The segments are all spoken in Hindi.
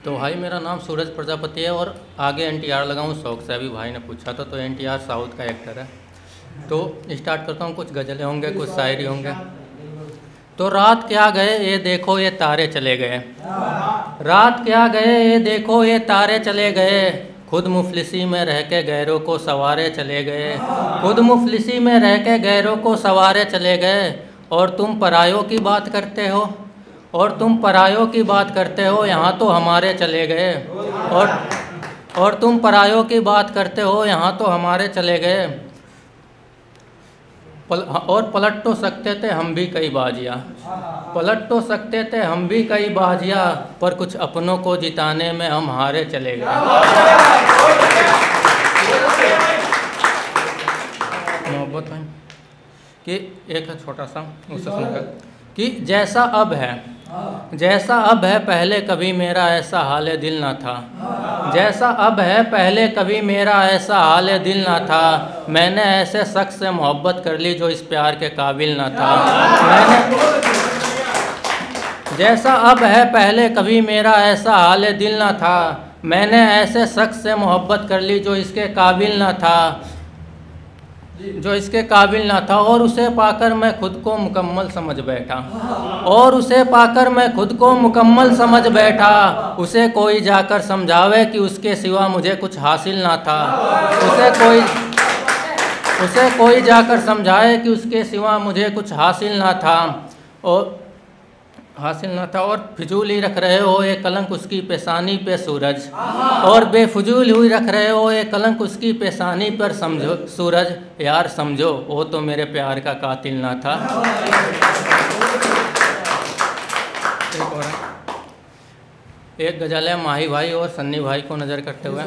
तो भाई मेरा नाम सूरज प्रजापति है और आगे NTR लगाऊं शौक से, अभी भाई ने पूछा था। तो NTR साउथ का एक्टर है। तो स्टार्ट करता हूँ, कुछ गज़लें होंगे, कुछ शायरी होंगे। तो रात क्या गए ये देखो ये तारे चले गए, रात क्या गए ये देखो ये तारे चले गए, खुद मुफलिसी में रह के गैरों को सवारे चले गए, खुद मुफलिसी में रह के गैरों को सवारे चले गए। और तुम परायों की बात करते हो, और तुम परायों की बात करते हो, यहाँ तो हमारे चले गए। और तुम परायों की बात करते हो, यहाँ तो हमारे चले गए। और पलट तो सकते थे हम भी कई बाजियाँ, पलट तो सकते थे हम भी कई बाजियाँ, पर कुछ अपनों को जिताने में हम हारे चले गए। मोहब्बत में कि एक है छोटा सा, उससे सुनकर कि जैसा अब है, जैसा अब है पहले कभी मेरा ऐसा हाल दिल ना था, जैसा अब है पहले कभी मेरा ऐसा हाल दिल ना था। मैंने ऐसे शख्स से मोहब्बत कर ली जो इस प्यार के काबिल ना था। जैसा अब है पहले कभी मेरा ऐसा हाल दिल ना था, मैंने ऐसे शख्स से मोहब्बत कर ली जो इसके काबिल ना था, जो इसके काबिल ना था। और उसे पाकर मैं खुद को मुकम्मल समझ बैठा, और उसे पाकर मैं खुद को मुकम्मल समझ बैठा। उसे कोई जाकर समझावे कि उसके सिवा मुझे कुछ हासिल ना था, उसे कोई जाकर समझाए कि उसके सिवा मुझे कुछ हासिल ना था, और फिजूल ही रख रहे हो ये कलंक उसकी पेशानी पे सूरज, और बेफजूल हुई रख रहे हो ये कलंक उसकी पेशानी पर समझो सूरज। यार समझो वो तो मेरे प्यार का कातिल ना था। एक गज़ल है माही भाई और सन्नी भाई को नज़र करते हुए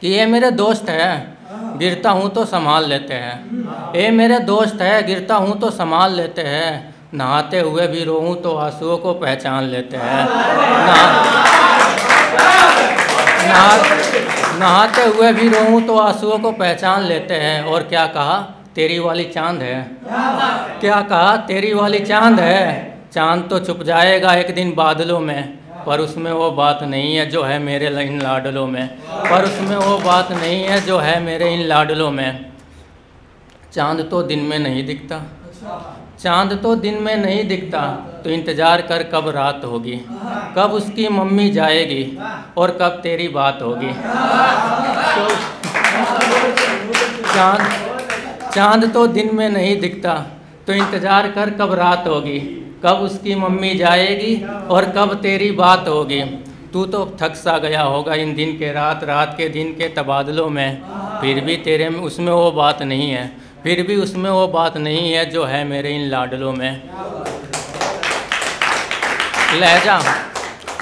कि ये मेरे दोस्त है गिरता हूँ तो संभाल लेते हैं, ये मेरे दोस्त है गिरता हूँ तो संभाल लेते हैं, नहाते हुए भी रोऊं तो आंसुओं को पहचान लेते हैं। नहाते हुए भी रोऊं तो आंसुओं को पहचान लेते हैं। और क्या कहा तेरी वाली चांद है, क्या कहा तेरी वाली चांद है, चांद तो छुप जाएगा एक दिन बादलों में, पर उसमें वो बात नहीं है जो है मेरे इन लाडलों में, पर उसमें वो बात नहीं है जो है मेरे इन लाडलों में। चांद तो दिन में नहीं दिखता, चांद तो दिन में नहीं दिखता, तो इंतज़ार कर कब रात होगी, कब उसकी मम्मी जाएगी और कब तेरी बात होगी। तो चांद तो दिन में नहीं दिखता, तो इंतज़ार कर कब रात होगी, कब उसकी मम्मी जाएगी और कब तेरी बात होगी। तू तो थक सा गया होगा इन दिन के रात, रात के दिन के तबादलों में, फिर भी तेरे में उसमें वो बात नहीं है, फिर भी उसमें वो बात नहीं है जो है मेरे इन लाडलों में।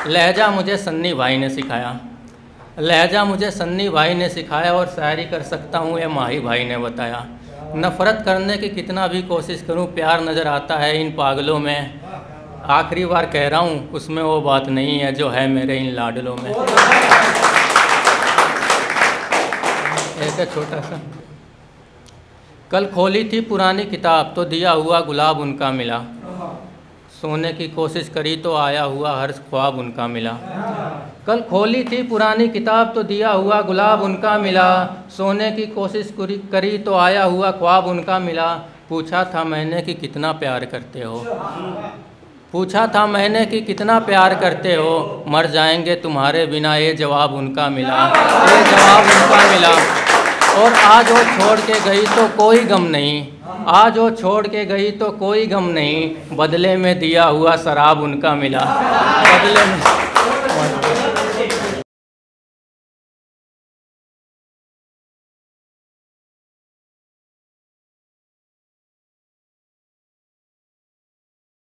लहजा मुझे सन्नी भाई ने सिखाया, लहजा मुझे सन्नी भाई ने सिखाया, और शायरी कर सकता हूँ ये माही भाई ने बताया। नफ़रत करने की कितना भी कोशिश करूँ प्यार नज़र आता है इन पागलों में, आखिरी बार कह रहा हूँ उसमें वो बात नहीं है जो है मेरे इन लाडलों में। एक छोटा सा, कल खोली थी पुरानी किताब तो दिया हुआ गुलाब उनका मिला, सोने की कोशिश करी तो आया हुआ हर ख्वाब उनका मिला। कल खोली थी पुरानी किताब तो दिया हुआ गुलाब उनका मिला, सोने की कोशिश करी तो आया हुआ ख्वाब उनका मिला। पूछा था मैंने कि कितना प्यार करते हो, पूछा था मैंने कि कितना प्यार करते हो, मर जाएंगे तुम्हारे बिना ये जवाब उनका मिला, ये जवाब उनका मिला। और आज वो छोड़ के गई तो कोई गम नहीं, आज वो छोड़ के गई तो कोई गम नहीं, बदले में दिया हुआ शराब उनका मिला, बदले में।